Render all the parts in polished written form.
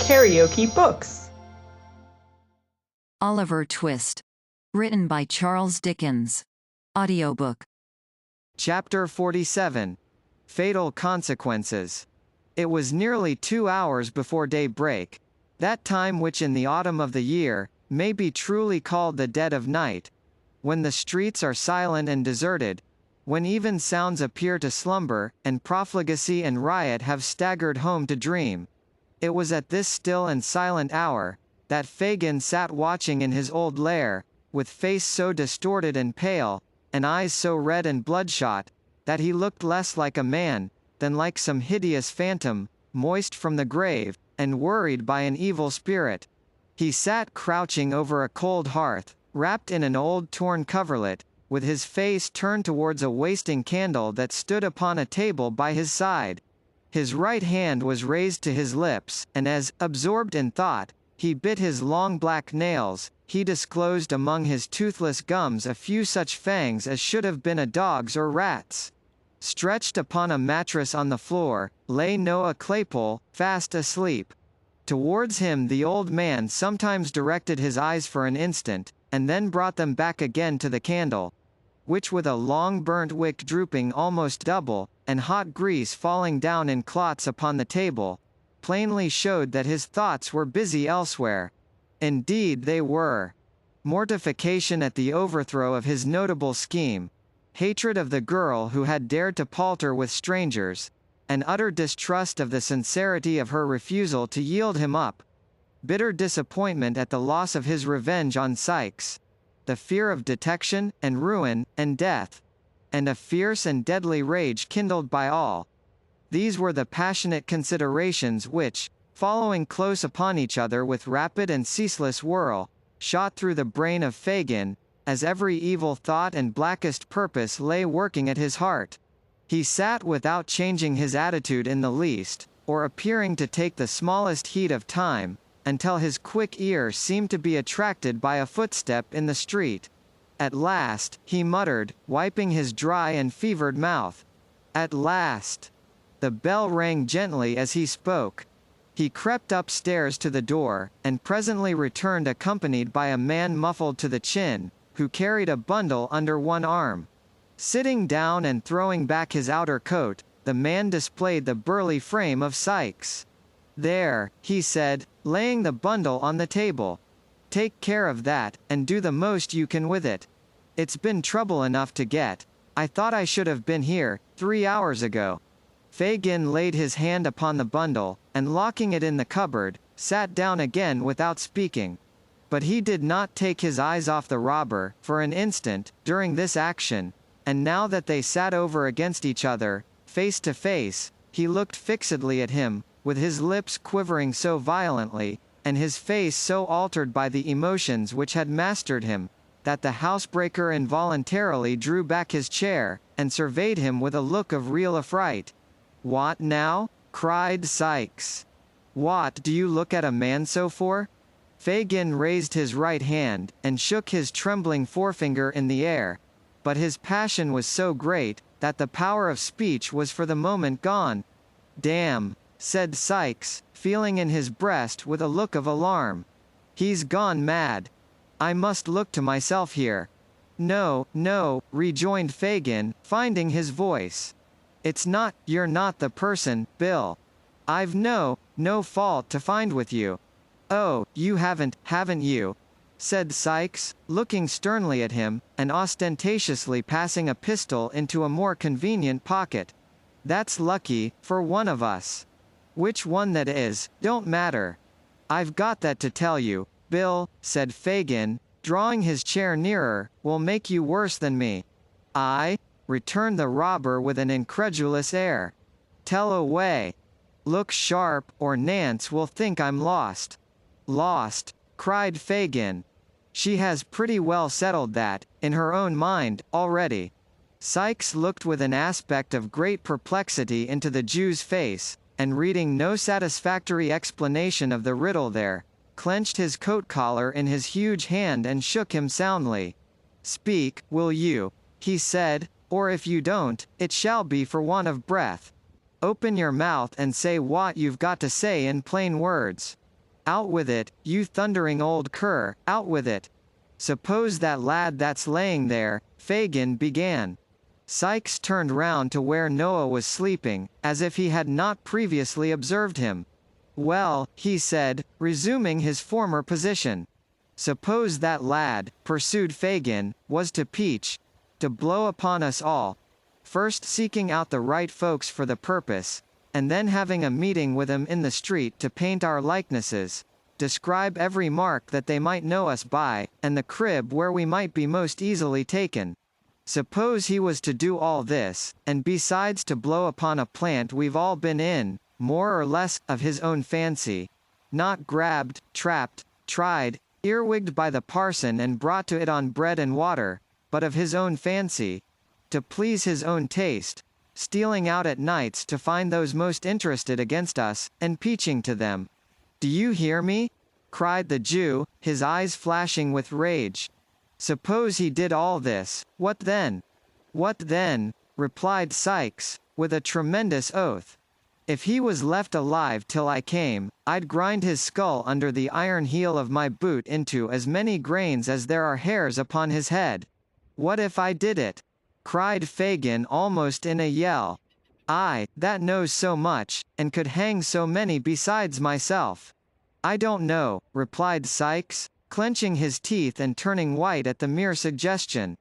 KaraokeBooks. Oliver Twist. Written by Charles Dickens. Audiobook. Chapter 47. Fatal Consequences. It was nearly 2 hours before daybreak, that time which in the autumn of the year may be truly called the dead of night, when the streets are silent and deserted, when even sounds appear to slumber, and profligacy and riot have staggered home to dream. It was at this still and silent hour that Fagin sat watching in his old lair, with face so distorted and pale, and eyes so red and bloodshot, that he looked less like a man than like some hideous phantom, moist from the grave, and worried by an evil spirit. He sat crouching over a cold hearth, wrapped in an old torn coverlet, with his face turned towards a wasting candle that stood upon a table by his side. His right hand was raised to his lips, and as, absorbed in thought, he bit his long black nails, he disclosed among his toothless gums a few such fangs as should have been a dog's or rat's. Stretched upon a mattress on the floor, lay Noah Claypole, fast asleep. Towards him the old man sometimes directed his eyes for an instant, and then brought them back again to the candle, which with a long burnt wick drooping almost double, and hot grease falling down in clots upon the table, plainly showed that his thoughts were busy elsewhere. Indeed they were. Mortification at the overthrow of his notable scheme, hatred of the girl who had dared to palter with strangers, and utter distrust of the sincerity of her refusal to yield him up, bitter disappointment at the loss of his revenge on Sikes, the fear of detection, and ruin, and death, and a fierce and deadly rage kindled by all. These were the passionate considerations which, following close upon each other with rapid and ceaseless whirl, shot through the brain of Fagin, as every evil thought and blackest purpose lay working at his heart. He sat without changing his attitude in the least, or appearing to take the smallest heed of time, until his quick ear seemed to be attracted by a footstep in the street. At last, he muttered, wiping his dry and fevered mouth. At last. The bell rang gently as he spoke. He crept upstairs to the door, and presently returned accompanied by a man muffled to the chin, who carried a bundle under one arm. Sitting down and throwing back his outer coat, the man displayed the burly frame of Sikes. "There," he said, laying the bundle on the table. "Take care of that, and do the most you can with it. It's been trouble enough to get. I thought I should have been here 3 hours ago." Fagin laid his hand upon the bundle, and locking it in the cupboard, sat down again without speaking. But he did not take his eyes off the robber, for an instant, during this action, and now that they sat over against each other, face to face, he looked fixedly at him, with his lips quivering so violently, and his face so altered by the emotions which had mastered him, that the housebreaker involuntarily drew back his chair, and surveyed him with a look of real affright. "What now?" cried Sikes. "What do you look at a man so for?" Fagin raised his right hand, and shook his trembling forefinger in the air, but his passion was so great, that the power of speech was for the moment gone. "Damn," said Sikes, feeling in his breast with a look of alarm. "He's gone mad. I must look to myself here." "No, no," rejoined Fagin, finding his voice. You're not the person, Bill. I've no fault to find with you." "Oh, you haven't you?" said Sikes, looking sternly at him, and ostentatiously passing a pistol into a more convenient pocket. "That's lucky, for one of us. Which one that is, don't matter. I've got that to tell you, Bill," said Fagin, drawing his chair nearer, "will make you worse than me." "I?" returned the robber with an incredulous air. "Tell away. Look sharp, or Nance will think I'm lost." "Lost?" cried Fagin. "She has pretty well settled that, in her own mind, already." Sikes looked with an aspect of great perplexity into the Jew's face, and reading no satisfactory explanation of the riddle there, clenched his coat collar in his huge hand and shook him soundly. "Speak, will you?" he said, "or if you don't, it shall be for want of breath. Open your mouth and say what you've got to say in plain words." Out with it, you thundering old cur, out with it. Suppose that lad that's laying there, Fagin began. Sikes turned round to where Noah was sleeping, as if he had not previously observed him. Well, he said, resuming his former position. Suppose that lad, pursued Fagin, was to peach, to blow upon us all, first seeking out the right folks for the purpose, and then having a meeting with 'em in the street to paint our likenesses, describe every mark that they might know us by, and the crib where we might be most easily taken. Suppose he was to do all this, and besides to blow upon a plant we've all been in, more or less, of his own fancy, not grabbed, trapped, tried, earwigged by the parson and brought to it on bread and water, but of his own fancy, to please his own taste, stealing out at nights to find those most interested against us, and peaching to them. Do you hear me? Cried the Jew, his eyes flashing with rage. Suppose he did all this, what then? What then? Replied Sikes, with a tremendous oath. If he was left alive till I came, I'd grind his skull under the iron heel of my boot into as many grains as there are hairs upon his head. What if I did it? Cried Fagin almost in a yell. I, that knows so much, and could hang so many besides myself. I don't know, replied Sikes, clenching his teeth and turning white at the mere suggestion.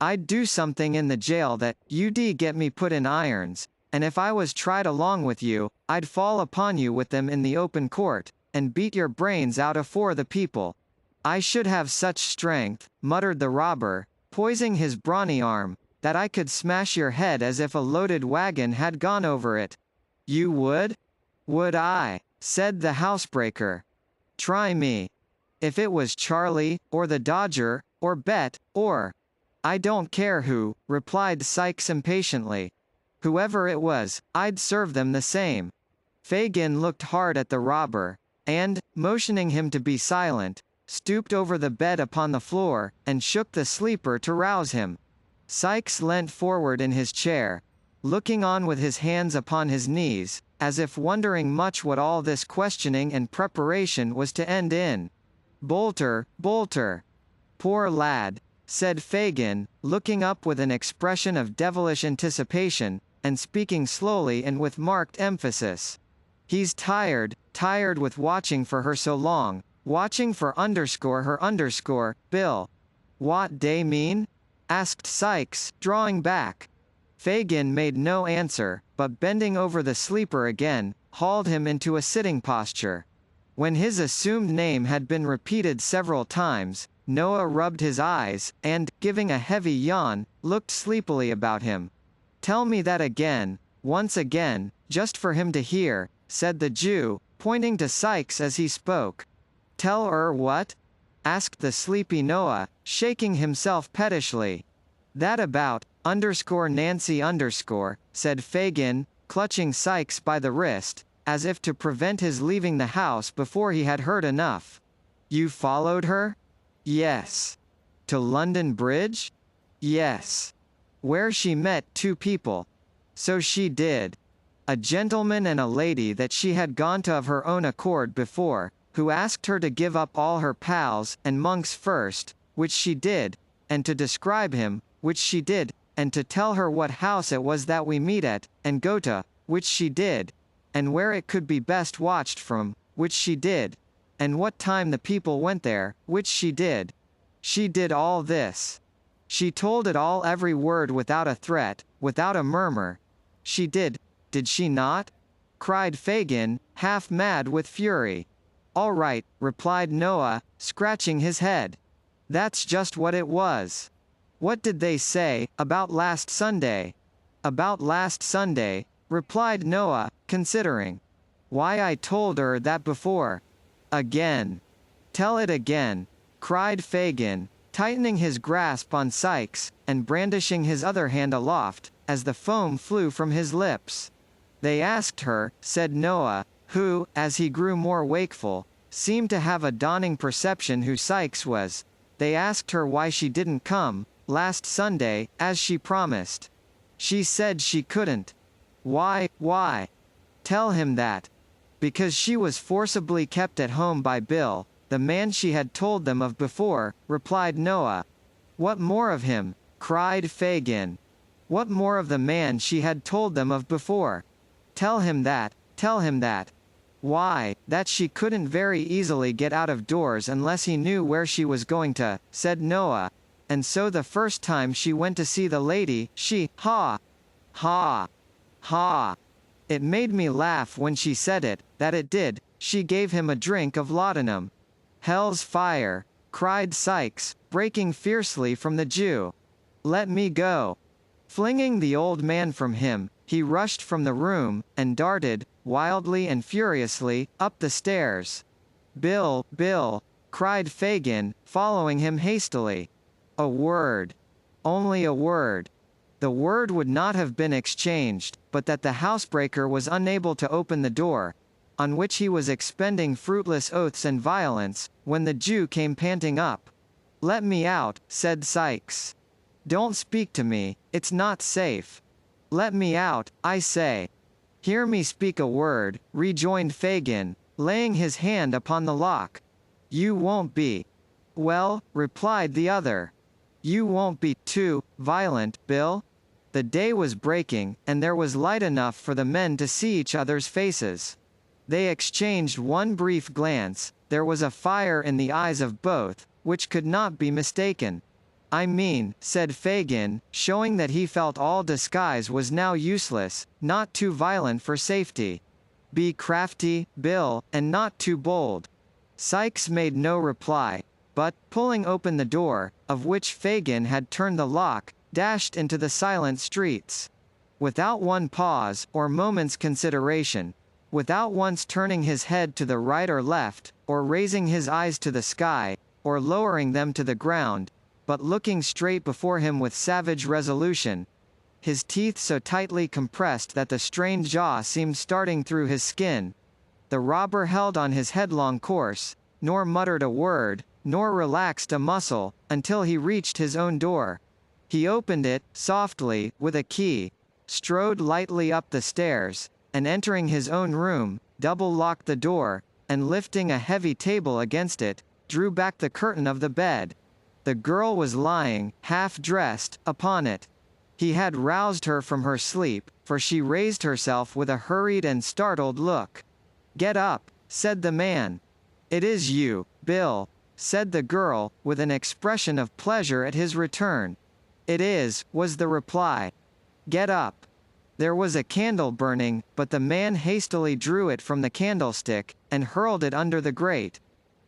I'd do something in the jail that, you'd get me put in irons, and if I was tried along with you, I'd fall upon you with them in the open court, and beat your brains out afore the people. I should have such strength, muttered the robber, poising his brawny arm, that I could smash your head as if a loaded wagon had gone over it. You would? Would I? Said the housebreaker. Try me. If it was Charlie, or the Dodger, or Bet, or... I don't care who, replied Sikes impatiently. Whoever it was, I'd serve them the same. Fagin looked hard at the robber, and, motioning him to be silent, stooped over the bed upon the floor, and shook the sleeper to rouse him. Sikes leant forward in his chair, looking on with his hands upon his knees, as if wondering much what all this questioning and preparation was to end in. Bolter, Bolter. Poor lad, said Fagin, looking up with an expression of devilish anticipation, and speaking slowly and with marked emphasis. He's tired, tired with watching for her so long, watching for her Bill. What dey mean? Asked Sikes, drawing back. Fagin made no answer, but bending over the sleeper again, hauled him into a sitting posture. When his assumed name had been repeated several times, Noah rubbed his eyes, and, giving a heavy yawn, looked sleepily about him. Tell me that again, once again, just for him to hear, said the Jew, pointing to Sikes as he spoke. Tell what? Asked the sleepy Noah, shaking himself pettishly. That about, Nancy said Fagin, clutching Sikes by the wrist, as if to prevent his leaving the house before he had heard enough. You followed her? Yes. To London Bridge? Yes. Where she met two people. So she did. A gentleman and a lady that she had gone to of her own accord before, who asked her to give up all her pals and monks first, which she did, and to describe him, which she did, and to tell her what house it was that we meet at, and go to, which she did, and where it could be best watched from, which she did, and what time the people went there, which she did. She did all this. She told it all, every word, without a threat, without a murmur. She did she not? Cried Fagin, half mad with fury. All right, replied Noah, scratching his head. That's just what it was. What did they say, about last Sunday? About last Sunday, replied Noah, considering. Why, I told her that before. Again. Tell it again, cried Fagin, tightening his grasp on Sikes, and brandishing his other hand aloft, as the foam flew from his lips. They asked her, said Noah, who, as he grew more wakeful, seemed to have a dawning perception who Sikes was. They asked her why she didn't come, last Sunday, as she promised. She said she couldn't. Why? Tell him that. Because she was forcibly kept at home by Bill, the man she had told them of before, replied Noah. What more of him? Cried Fagin. What more of the man she had told them of before? Tell him that, tell him that. Why, that she couldn't very easily get out of doors unless he knew where she was going to, said Noah. And so the first time she went to see the lady, she, ha! It made me laugh when she said it, that it did, she gave him a drink of laudanum. Hell's fire, cried Sykes, breaking fiercely from the Jew. Let me go. Flinging the old man from him, he rushed from the room, and darted, wildly and furiously, up the stairs. Bill, Bill, cried Fagin, following him hastily. A word. Only a word. The word would not have been exchanged, but that the housebreaker was unable to open the door, on which he was expending fruitless oaths and violence, when the Jew came panting up. Let me out, said Sykes. Don't speak to me, it's not safe. Let me out, I say. Hear me speak a word, rejoined Fagin, laying his hand upon the lock. You won't be. Well, replied the other. You won't be too violent, Bill? The day was breaking, and there was light enough for the men to see each other's faces. They exchanged one brief glance. There was a fire in the eyes of both, which could not be mistaken. I mean, said Fagin, showing that he felt all disguise was now useless, not too violent for safety. Be crafty, Bill, and not too bold. Sykes made no reply, but, pulling open the door, of which Fagin had turned the lock, dashed into the silent streets. Without one pause, or moment's consideration, without once turning his head to the right or left, or raising his eyes to the sky, or lowering them to the ground, but looking straight before him with savage resolution, his teeth so tightly compressed that the strained jaw seemed starting through his skin, the robber held on his headlong course, nor muttered a word, nor relaxed a muscle, until he reached his own door. He opened it, softly, with a key, strode lightly up the stairs, and entering his own room, double-locked the door, and lifting a heavy table against it, drew back the curtain of the bed. The girl was lying, half-dressed, upon it. He had roused her from her sleep, for she raised herself with a hurried and startled look. Get up, said the man. It is you, Bill, said the girl, with an expression of pleasure at his return. It is, was the reply. Get up. There was a candle burning, but the man hastily drew it from the candlestick, and hurled it under the grate.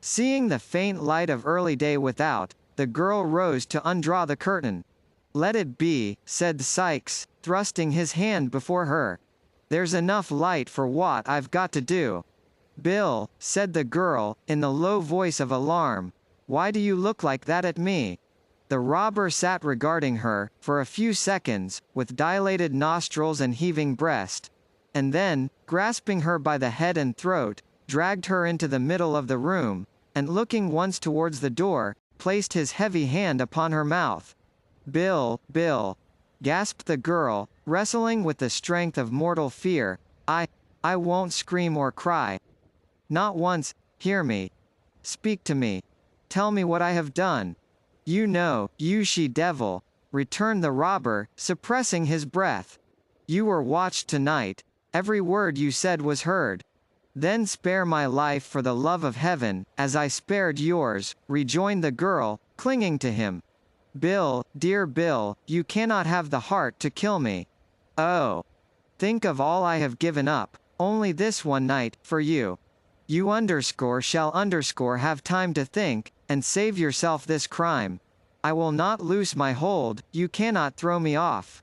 Seeing the faint light of early day without, the girl rose to undraw the curtain. Let it be, said Sykes, thrusting his hand before her. There's enough light for what I've got to do. Bill, said the girl, in the low voice of alarm, why do you look like that at me? The robber sat regarding her, for a few seconds, with dilated nostrils and heaving breast, and then, grasping her by the head and throat, dragged her into the middle of the room, and looking once towards the door, placed his heavy hand upon her mouth. Bill, Bill, gasped the girl, wrestling with the strength of mortal fear, I won't scream or cry. Not once, hear me. Speak to me. Tell me what I have done. You know, you she-devil, returned the robber, suppressing his breath. You were watched tonight. Every word you said was heard. Then spare my life for the love of heaven, as I spared yours, rejoined the girl, clinging to him. Bill, dear Bill, you cannot have the heart to kill me. Oh! Think of all I have given up, only this one night, for you. You shall have time to think, and save yourself this crime. I will not loose my hold, you cannot throw me off.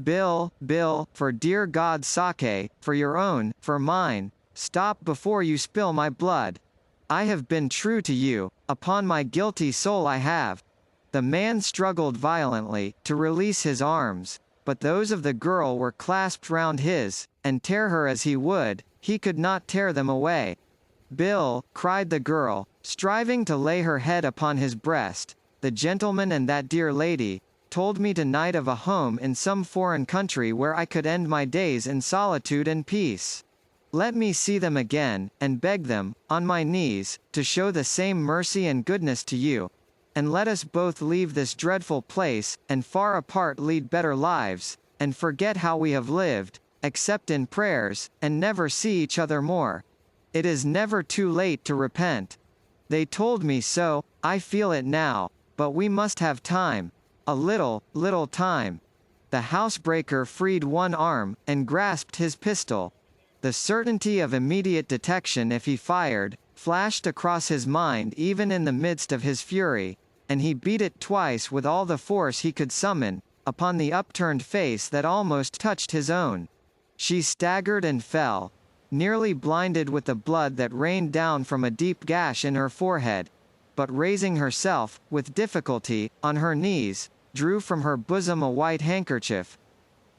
Bill, Bill, for dear God's sake, for your own, for mine, stop before you spill my blood. I have been true to you, upon my guilty soul I have. The man struggled violently, to release his arms, but those of the girl were clasped round his, and tear her as he would, he could not tear them away. Bill, cried the girl, striving to lay her head upon his breast, the gentleman and that dear lady, told me tonight of a home in some foreign country where I could end my days in solitude and peace. Let me see them again, and beg them, on my knees, to show the same mercy and goodness to you. And let us both leave this dreadful place, and far apart lead better lives, and forget how we have lived, except in prayers, and never see each other more. It is never too late to repent. They told me so, I feel it now, but we must have time. A little time. The housebreaker freed one arm, and grasped his pistol. The certainty of immediate detection if he fired, flashed across his mind even in the midst of his fury, and he beat it twice with all the force he could summon, upon the upturned face that almost touched his own. She staggered and fell, nearly blinded with the blood that rained down from a deep gash in her forehead, but raising herself, with difficulty, on her knees, drew from her bosom a white handkerchief,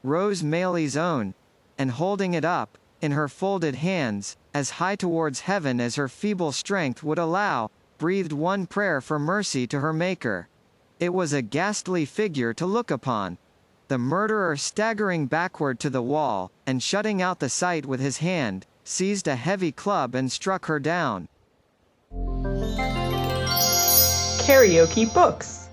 Rose Maylie's own, and holding it up, in her folded hands, as high towards heaven as her feeble strength would allow, breathed one prayer for mercy to her Maker. It was a ghastly figure to look upon. The murderer staggering backward to the wall, and shutting out the sight with his hand, seized a heavy club and struck her down. KaraokeBooks.